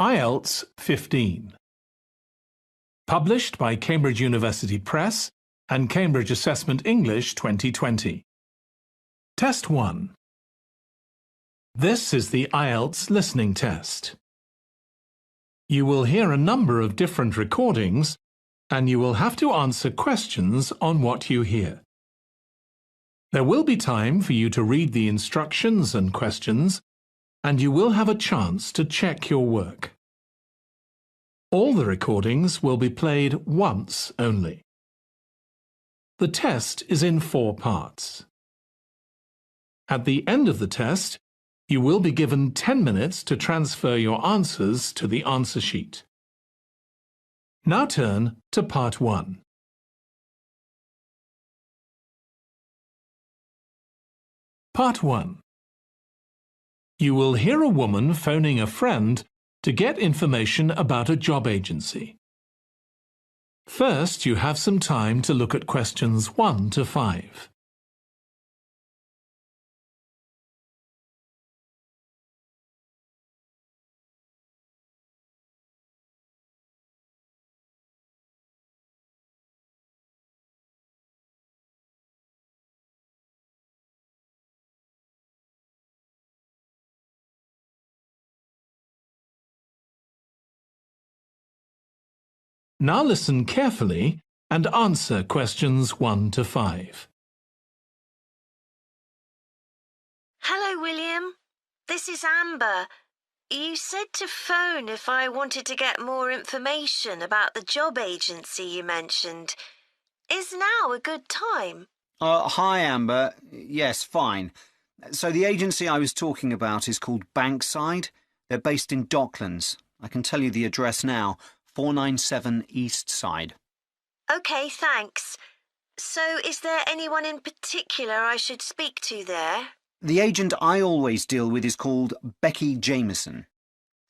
Ielts 15. Published by Cambridge University Press and Cambridge Assessment English 2020. Test 1. This is the Ielts listening test. You will hear a number of different recordings and you will have to answer questions on what you hear. There will be time for you to read the instructions and questions, and you will have a chance to check your work. All the recordings will be played once only. The test is in 4 parts. At the end of the test, you will be given 10 minutes to transfer your answers to the answer sheet. Now turn to Part 1. Part 1. You will hear a woman phoning a friend to get information about a job agency. First, you have some time to look at questions 1 to 5. Now listen carefully and answer questions 1 to 5. Hello, William. This is Amber. You said to phone if I wanted to get more information about the job agency you mentioned. Is now a good time? Hi, Amber. Yes, fine. So the agency I was talking about is called Bankside. They're based in Docklands. I can tell you the address now. 497 East Side. OK, thanks. So is there anyone in particular I should speak to there? The agent I always deal with is called Becky Jameson.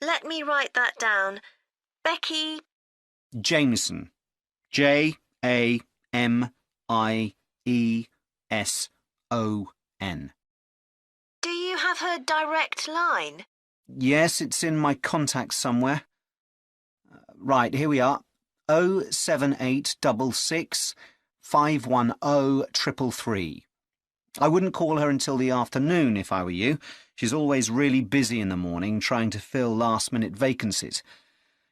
Let me write that down. Becky... Jameson. Jameson. Do you have her direct line? Yes, it's in my contacts somewhere. Right, here we are. 07866 510 333. I wouldn't call her until the afternoon if I were you. She's always really busy in the morning trying to fill last-minute vacancies.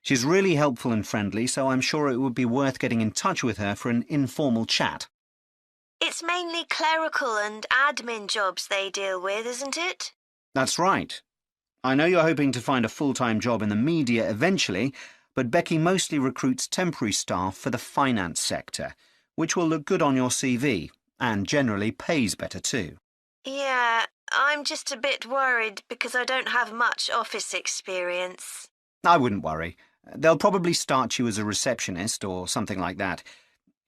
She's really helpful and friendly, so I'm sure it would be worth getting in touch with her for an informal chat. It's mainly clerical and admin jobs they deal with, isn't it? That's right. I know you're hoping to find a full-time job in the media eventually, but Becky mostly recruits temporary staff for the finance sector, which will look good on your CV, and generally pays better too. Yeah, I'm just a bit worried because I don't have much office experience. I wouldn't worry. They'll probably start you as a receptionist or something like that.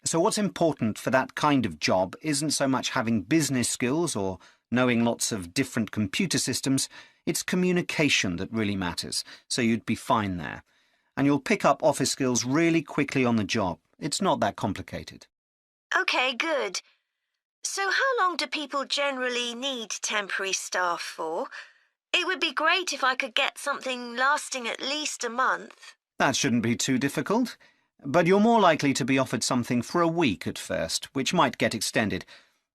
So what's important for that kind of job isn't so much having business skills or knowing lots of different computer systems, it's communication that really matters, so you'd be fine there. And you'll pick up office skills really quickly on the job. It's not that complicated. OK, good. So how long do people generally need temporary staff for? It would be great if I could get something lasting at least a month. That shouldn't be too difficult. But you're more likely to be offered something for a week at first, which might get extended.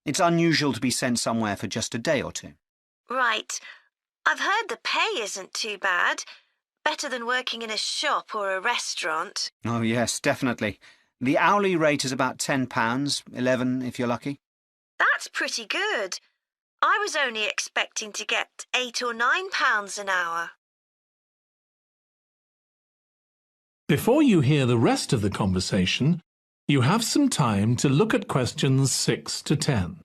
It's unusual to be sent somewhere for just a day or two. Right. I've heard the pay isn't too bad. Better than working in a shop or a restaurant. Oh, yes, definitely. The hourly rate is about £10, $11 if you're lucky. That's pretty good. I was only expecting to get £8 or £9 an hour. Before you hear the rest of the conversation, you have some time to look at questions 6 to 10.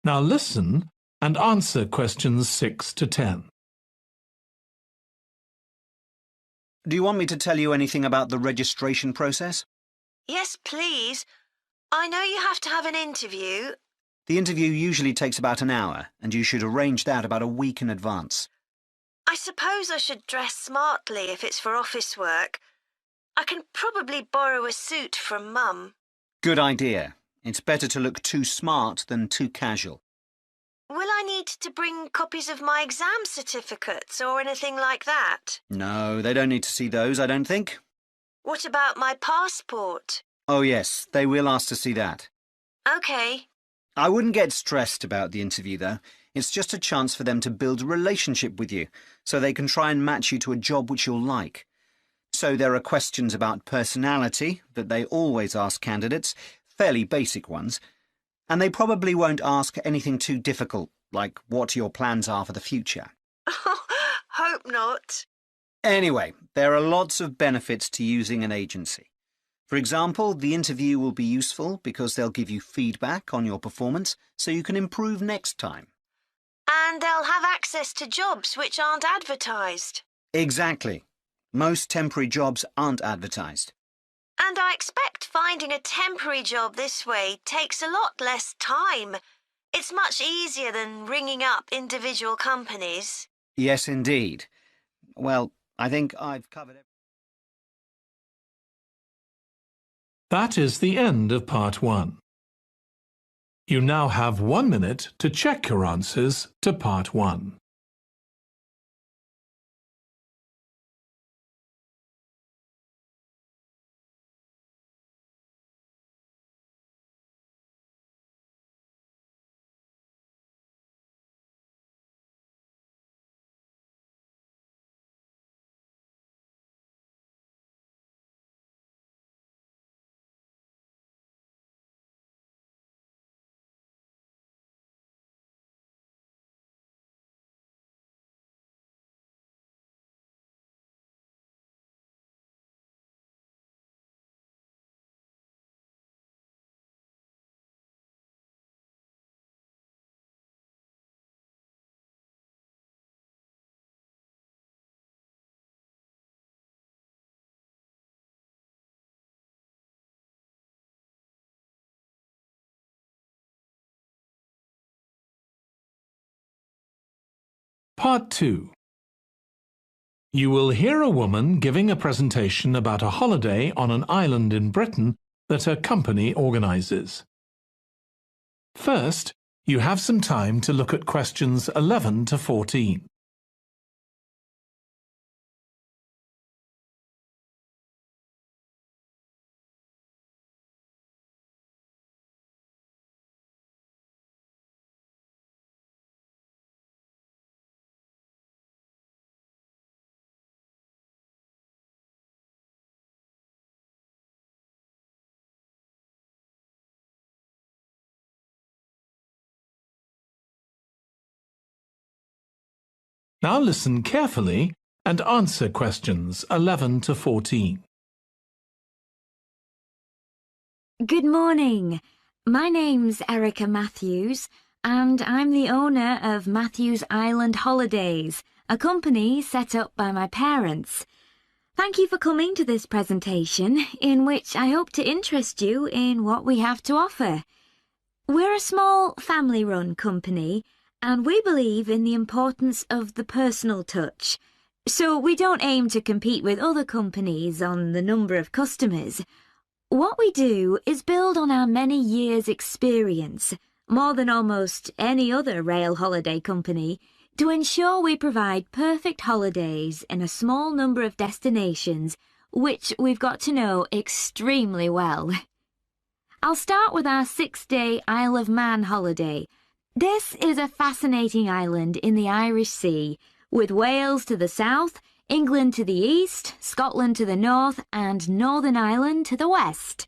Now listen and answer questions 6 to 10. Do you want me to tell you anything about the registration process? Yes, please. I know you have to have an interview. The interview usually takes about an hour, and you should arrange that about a week in advance. I suppose I should dress smartly if it's for office work. I can probably borrow a suit from Mum. Good idea. It's better to look too smart than too casual. Will I need to bring copies of my exam certificates or anything like that? No, they don't need to see those, I don't think. What about my passport? Oh yes, they will ask to see that. OK. I wouldn't get stressed about the interview, though. It's just a chance for them to build a relationship with you, so they can try and match you to a job which you'll like. So there are questions about personality that they always ask candidates, fairly basic ones, and they probably won't ask anything too difficult, like what your plans are for the future. Hope not. Anyway, there are lots of benefits to using an agency. For example, the interview will be useful because they'll give you feedback on your performance so you can improve next time. And they'll have access to jobs which aren't advertised. Exactly. Most temporary jobs aren't advertised. And I expect finding a temporary job this way takes a lot less time. It's much easier than ringing up individual companies. Yes, indeed. Well, I think I've covered everything. That is the end of part 1. You now have 1 minute to check your answers to part 1. Part 2. You will hear a woman giving a presentation about a holiday on an island in Britain that her company organises. First, you have some time to look at questions 11 to 14. Now listen carefully and answer questions 11 to 14. Good morning. My name's Erica Matthews, and I'm the owner of Matthews Island Holidays, a company set up by my parents. Thank you for coming to this presentation, in which I hope to interest you in what we have to offer. We're a small family-run company, and we believe in the importance of the personal touch. So we don't aim to compete with other companies on the number of customers. What we do is build on our many years' experience, more than almost any other rail holiday company, to ensure we provide perfect holidays in a small number of destinations, which we've got to know extremely well. I'll start with our 6-day Isle of Man holiday. This is a fascinating island in the Irish Sea, with Wales to the south, England to the east, Scotland to the north, and Northern Ireland to the west.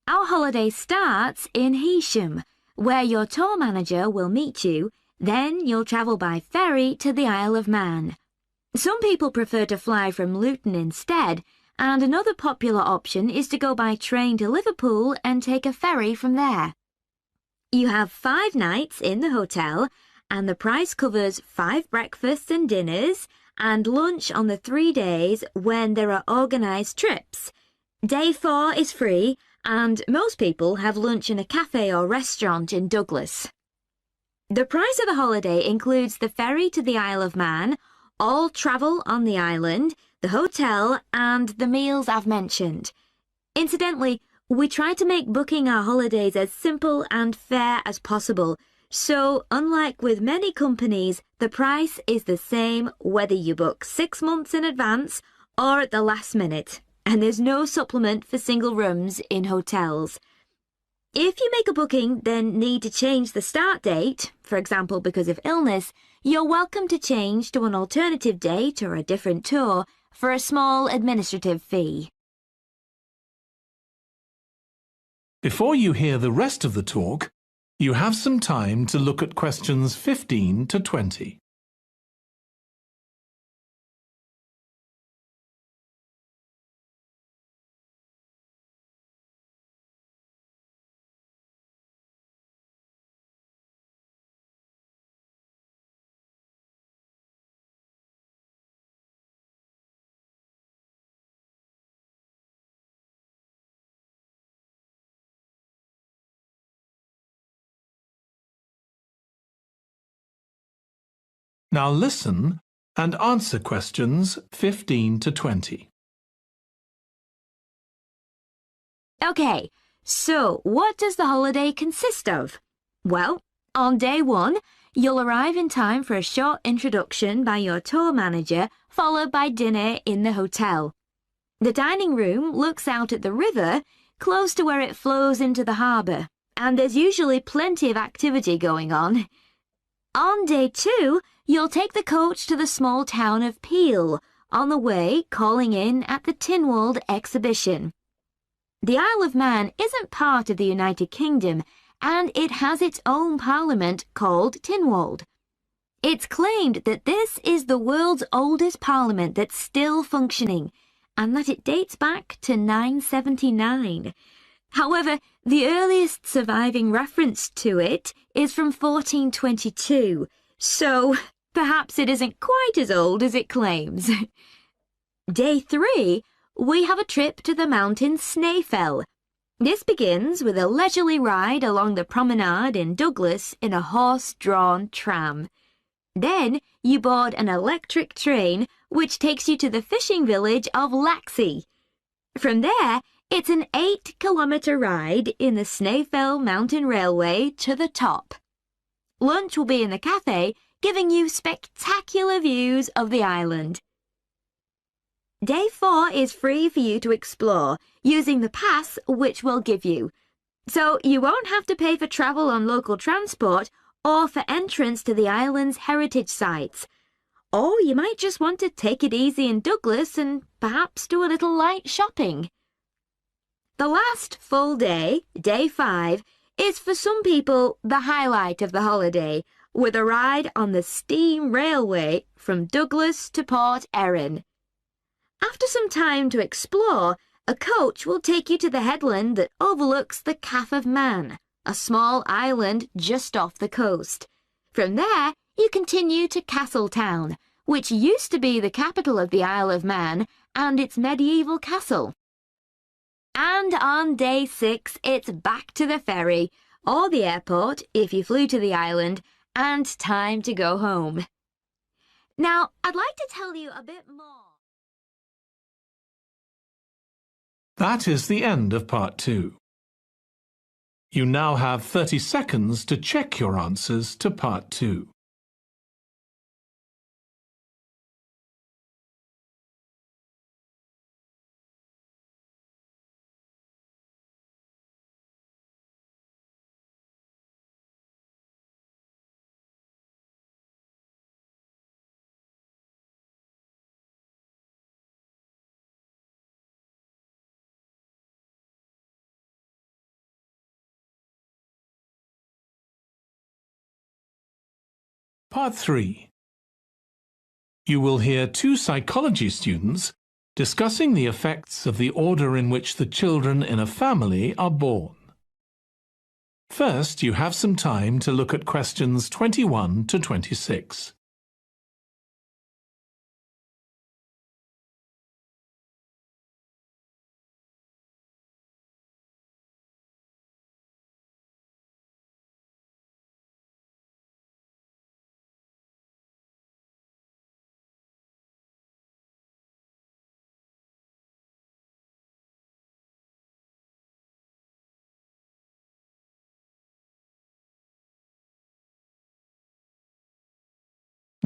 Our holiday starts in Heysham, where your tour manager will meet you. Then you'll travel by ferry to the Isle of Man. Some people prefer to fly from Luton instead, and another popular option is to go by train to Liverpool and take a ferry from there. You have 5 nights in the hotel, and the price covers 5 breakfasts and dinners, and lunch on the 3 days when there are organised trips. Day 4 is free, and most people have lunch in a cafe or restaurant in Douglas. The price of the holiday includes the ferry to the Isle of Man, all travel on the island, the hotel, and the meals I've mentioned. Incidentally, we try to make booking our holidays as simple and fair as possible, so unlike with many companies, the price is the same whether you book 6 months in advance or at the last minute, and there's no supplement for single rooms in hotels. If you make a booking, then need to change the start date, for example because of illness, you're welcome to change to an alternative date or a different tour for a small administrative fee. Before you hear the rest of the talk, you have some time to look at questions 15 to 20. Now listen and answer questions 15 to 20. Okay, so what does the holiday consist of? Well, on day 1, you'll arrive in time for a short introduction by your tour manager, followed by dinner in the hotel. The dining room looks out at the river, close to where it flows into the harbour, and there's usually plenty of activity going on. On day 2, you'll take the coach to the small town of Peel, on the way calling in at the Tynwald exhibition. The Isle of Man isn't part of the United Kingdom, and it has its own parliament called Tynwald. It's claimed that this is the world's oldest parliament that's still functioning, and that it dates back to 979. However, the earliest surviving reference to it is from 1422, so perhaps it isn't quite as old as it claims. Day 3, we have a trip to the mountain Snaefell. This begins with a leisurely ride along the promenade in Douglas in a horse-drawn tram. Then you board an electric train which takes you to the fishing village of Laxey. From there, it's an 8-kilometre ride in the Snaefell Mountain Railway to the top. Lunch will be in the cafe, giving you spectacular views of the island. Day 4 is free for you to explore, using the pass which we'll give you. So you won't have to pay for travel on local transport or for entrance to the island's heritage sites. Or you might just want to take it easy in Douglas and perhaps do a little light shopping. The last full day, day 5, is for some people the highlight of the holiday, with a ride on the steam railway from Douglas to Port Erin. After some time to explore, a coach will take you to the headland that overlooks the Calf of Man, a small island just off the coast. From there, you continue to Castletown, which used to be the capital of the Isle of Man and its medieval castle. And on day 6, it's back to the ferry, or the airport if you flew to the island, and time to go home. Now, I'd like to tell you a bit more. That is the end of part 2. You now have 30 seconds to check your answers to part 2. Part 3. You will hear 2 psychology students discussing the effects of the order in which the children in a family are born. First, you have some time to look at questions 21 to 26.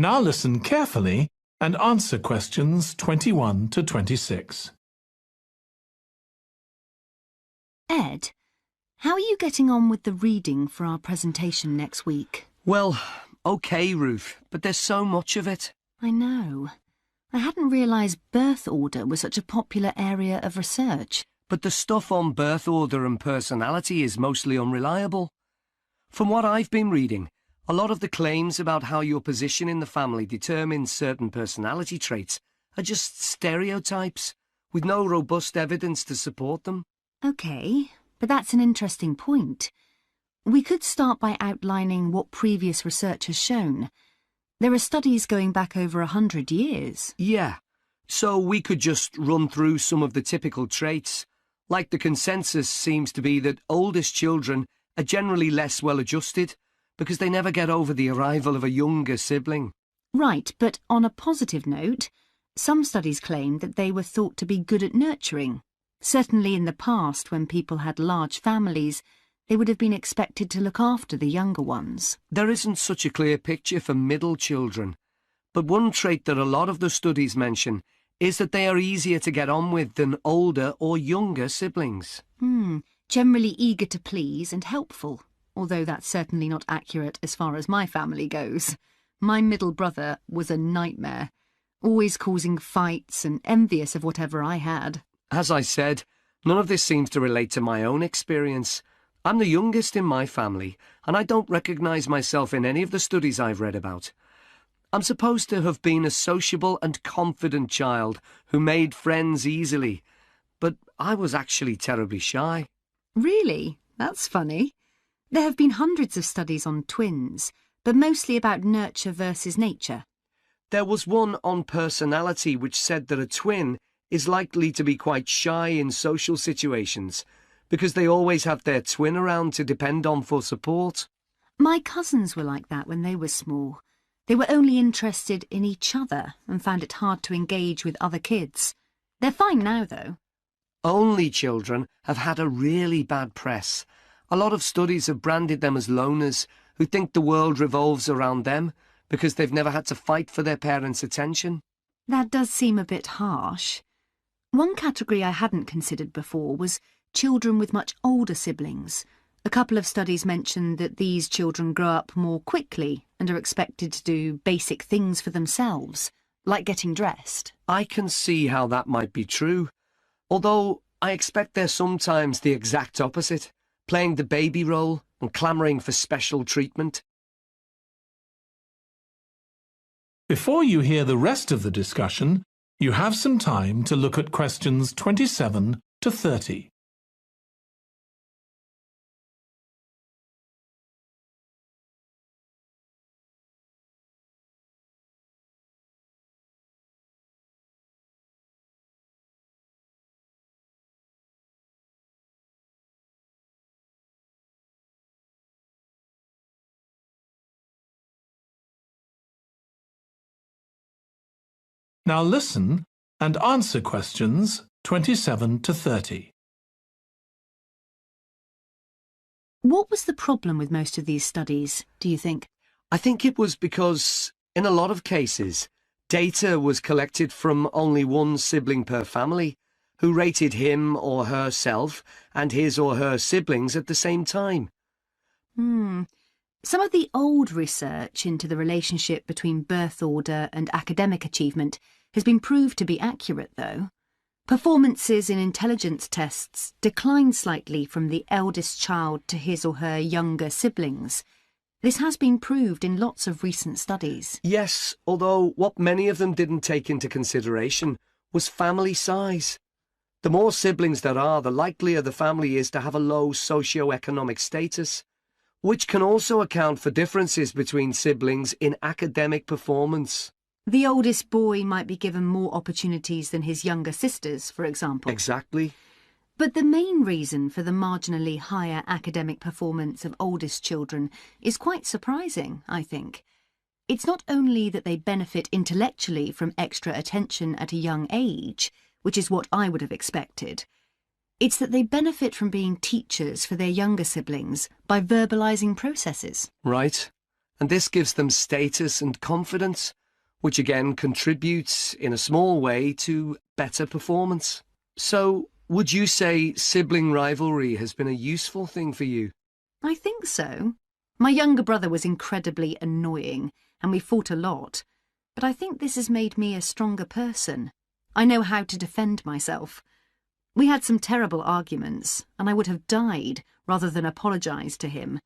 Now listen carefully and answer questions 21 to 26. Ed, how are you getting on with the reading for our presentation next week? Well, OK, Ruth, but there's so much of it. I know. I hadn't realised birth order was such a popular area of research. But the stuff on birth order and personality is mostly unreliable. From what I've been reading, a lot of the claims about how your position in the family determines certain personality traits are just stereotypes, with no robust evidence to support them. OK, but that's an interesting point. We could start by outlining what previous research has shown. There are studies going back over 100 years. Yeah, so we could just run through some of the typical traits. Like the consensus seems to be that oldest children are generally less well-adjusted because they never get over the arrival of a younger sibling. Right, but on a positive note, some studies claim that they were thought to be good at nurturing. Certainly in the past, when people had large families, they would have been expected to look after the younger ones. There isn't such a clear picture for middle children, but one trait that a lot of the studies mention is that they are easier to get on with than older or younger siblings. Generally eager to please and helpful, although that's certainly not accurate as far as my family goes. My middle brother was a nightmare, always causing fights and envious of whatever I had. As I said, none of this seems to relate to my own experience. I'm the youngest in my family, and I don't recognise myself in any of the studies I've read about. I'm supposed to have been a sociable and confident child who made friends easily, but I was actually terribly shy. Really? That's funny. There have been hundreds of studies on twins, but mostly about nurture versus nature. There was one on personality which said that a twin is likely to be quite shy in social situations because they always have their twin around to depend on for support. My cousins were like that when they were small. They were only interested in each other and found it hard to engage with other kids. They're fine now, though. Only children have had a really bad press. A lot of studies have branded them as loners who think the world revolves around them because they've never had to fight for their parents' attention. That does seem a bit harsh. One category I hadn't considered before was children with much older siblings. A couple of studies mentioned that these children grow up more quickly and are expected to do basic things for themselves, like getting dressed. I can see how that might be true, although I expect they're sometimes the exact opposite, playing the baby role and clamouring for special treatment. Before you hear the rest of the discussion, you have some time to look at questions 27 to 30. Now listen and answer questions 27 to 30. What was the problem with most of these studies, do you think? I think it was because, in a lot of cases, data was collected from only one sibling per family, who rated him or herself and his or her siblings at the same time. Some of the old research into the relationship between birth order and academic achievement has been proved to be accurate, though. Performances in intelligence tests declined slightly from the eldest child to his or her younger siblings. This has been proved in lots of recent studies. Yes, although what many of them didn't take into consideration was family size. The more siblings there are, the likelier the family is to have a low socio-economic status, which can also account for differences between siblings in academic performance. The oldest boy might be given more opportunities than his younger sisters, for example. Exactly. But the main reason for the marginally higher academic performance of oldest children is quite surprising, I think. It's not only that they benefit intellectually from extra attention at a young age, which is what I would have expected. It's that they benefit from being teachers for their younger siblings by verbalising processes. Right. and this gives them status and confidence, which again contributes in a small way to better performance. So, would you say sibling rivalry has been a useful thing for you? I think so. My younger brother was incredibly annoying, and we fought a lot, but I think this has made me a stronger person. I know how to defend myself. We had some terrible arguments, and I would have died rather than apologise to him.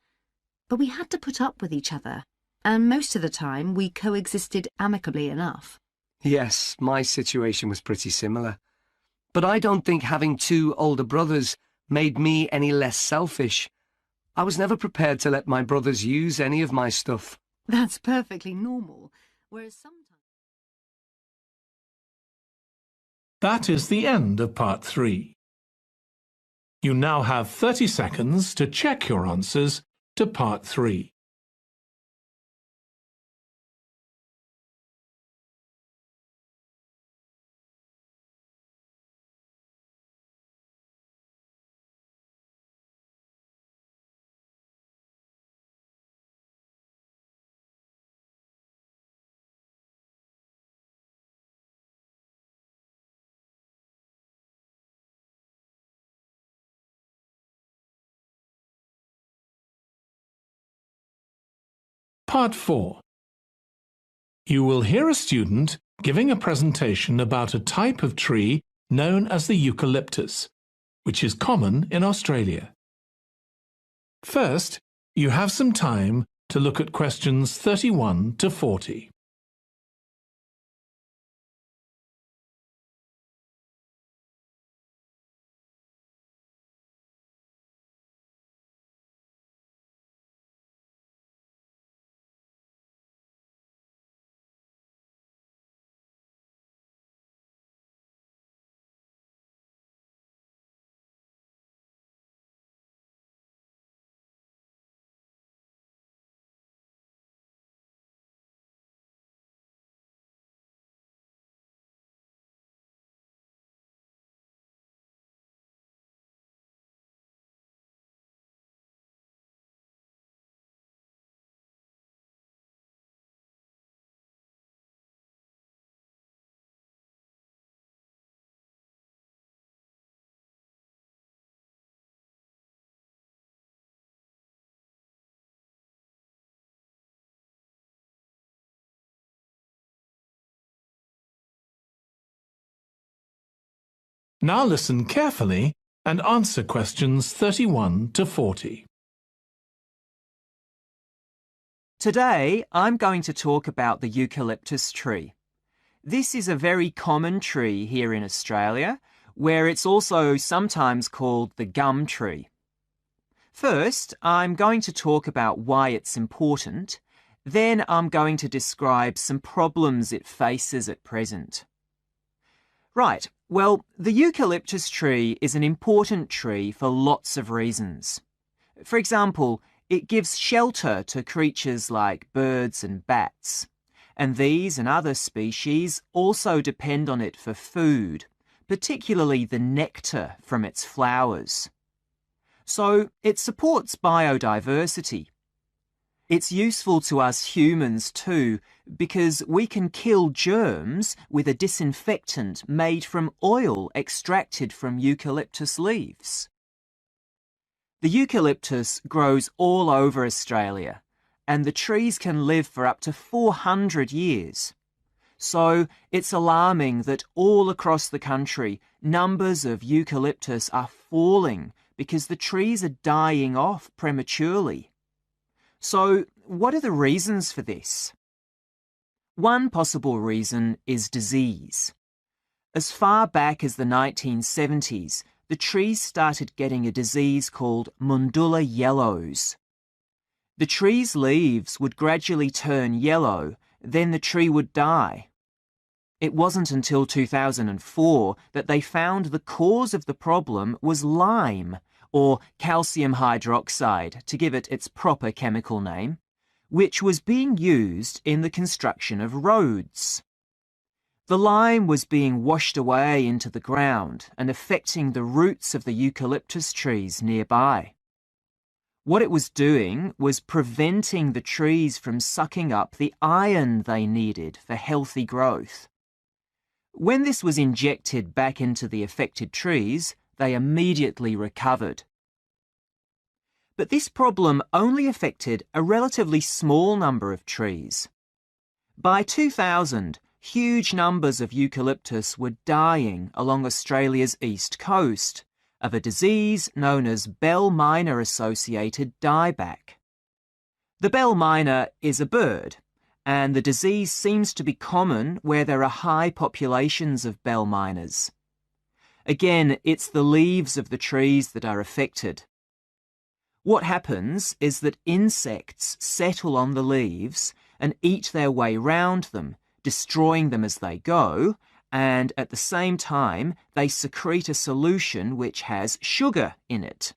But we had to put up with each other, and most of the time we coexisted amicably enough. Yes, my situation was pretty similar. But I don't think having two older brothers made me any less selfish. I was never prepared to let my brothers use any of my stuff. That's perfectly normal, whereas sometimes... That is the end of part 3. You now have 30 seconds to check your answers to part 3. Part 4. You will hear a student giving a presentation about a type of tree known as the eucalyptus, which is common in Australia. First, you have some time to look at questions 31 to 40. Now listen carefully and answer questions 31 to 40. Today, I'm going to talk about the eucalyptus tree. This is a very common tree here in Australia, where it's also sometimes called the gum tree. First, I'm going to talk about why it's important. Then I'm going to describe some problems it faces at present. Right, well, the eucalyptus tree is an important tree for lots of reasons. For example, it gives shelter to creatures like birds and bats, and these and other species also depend on it for food, particularly the nectar from its flowers. So it supports biodiversity. It's useful to us humans too, because we can kill germs with a disinfectant made from oil extracted from eucalyptus leaves. The eucalyptus grows all over Australia, and the trees can live for up to 400 years. So it's alarming that all across the country, numbers of eucalyptus are falling because the trees are dying off prematurely. So, what are the reasons for this? One possible reason is disease. As far back as the 1970s, the trees started getting a disease called Mundula yellows. The tree's leaves would gradually turn yellow, then the tree would die. It wasn't until 2004 that they found the cause of the problem was lime, or calcium hydroxide, to give it its proper chemical name, which was being used in the construction of roads. The lime was being washed away into the ground and affecting the roots of the eucalyptus trees nearby. What it was doing was preventing the trees from sucking up the iron they needed for healthy growth. When this was injected back into the affected trees, they immediately recovered. But this problem only affected a relatively small number of trees. By 2000, huge numbers of eucalyptus were dying along Australia's east coast of a disease known as bell miner-associated dieback. The bell miner is a bird, and the disease seems to be common where there are high populations of bell miners. Again, it's the leaves of the trees that are affected. What happens is that insects settle on the leaves and eat their way round them, destroying them as they go, and at the same time they secrete a solution which has sugar in it.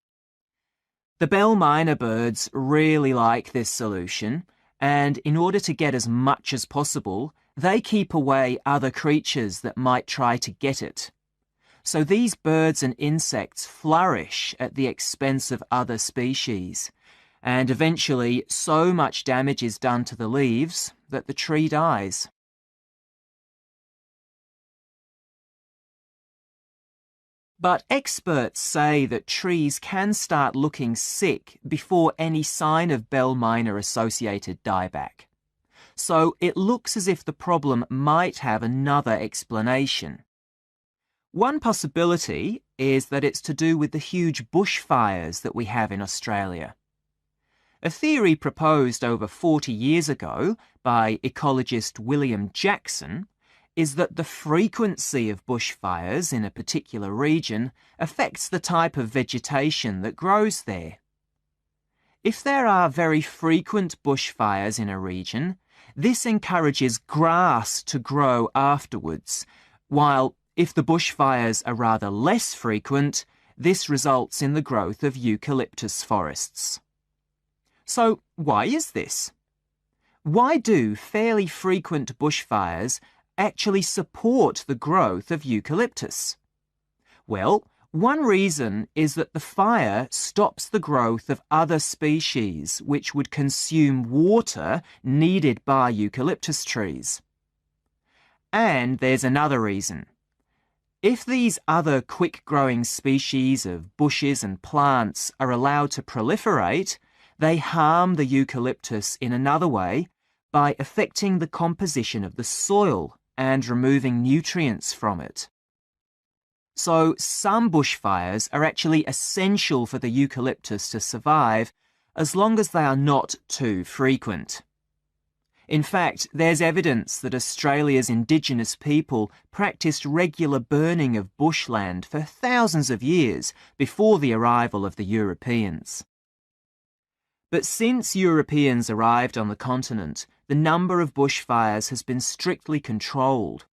The bell miner birds really like this solution, and in order to get as much as possible, they keep away other creatures that might try to get it. So these birds and insects flourish at the expense of other species, and eventually so much damage is done to the leaves that the tree dies. But experts say that trees can start looking sick before any sign of bell miner-associated dieback. So it looks as if the problem might have another explanation. One possibility is that it's to do with the huge bushfires that we have in Australia. A theory proposed over 40 years ago by ecologist William Jackson is that the frequency of bushfires in a particular region affects the type of vegetation that grows there. If there are very frequent bushfires in a region, this encourages grass to grow afterwards, while if the bushfires are rather less frequent, this results in the growth of eucalyptus forests. So why is this? Why do fairly frequent bushfires actually support the growth of eucalyptus? Well, one reason is that the fire stops the growth of other species which would consume water needed by eucalyptus trees. And there's another reason. If these other quick-growing species of bushes and plants are allowed to proliferate, they harm the eucalyptus in another way by affecting the composition of the soil and removing nutrients from it. So some bushfires are actually essential for the eucalyptus to survive as long as they are not too frequent. In fact, there's evidence that Australia's Indigenous people practiced regular burning of bushland for thousands of years before the arrival of the Europeans. But since Europeans arrived on the continent, the number of bushfires has been strictly controlled.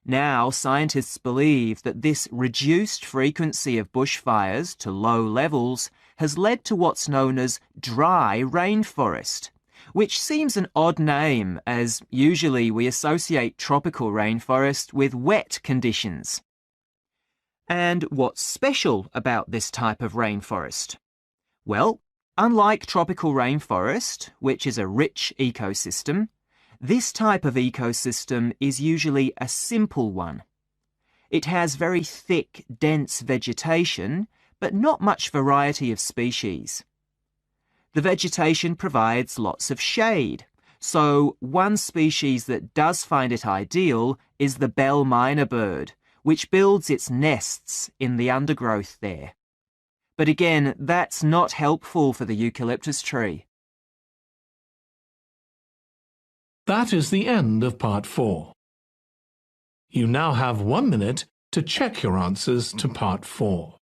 Now, scientists believe that this reduced frequency of bushfires to low levels has led to what's known as dry rainforest, which seems an odd name as usually we associate tropical rainforest with wet conditions. And what's special about this type of rainforest? Well, unlike tropical rainforest, which is a rich ecosystem, this type of ecosystem is usually a simple one. It has very thick, dense vegetation, but not much variety of species. The vegetation provides lots of shade, so one species that does find it ideal is the bell miner bird, which builds its nests in the undergrowth there. But again, that's not helpful for the eucalyptus tree. That is the end of part 4. You now have 1 minute to check your answers to part 4.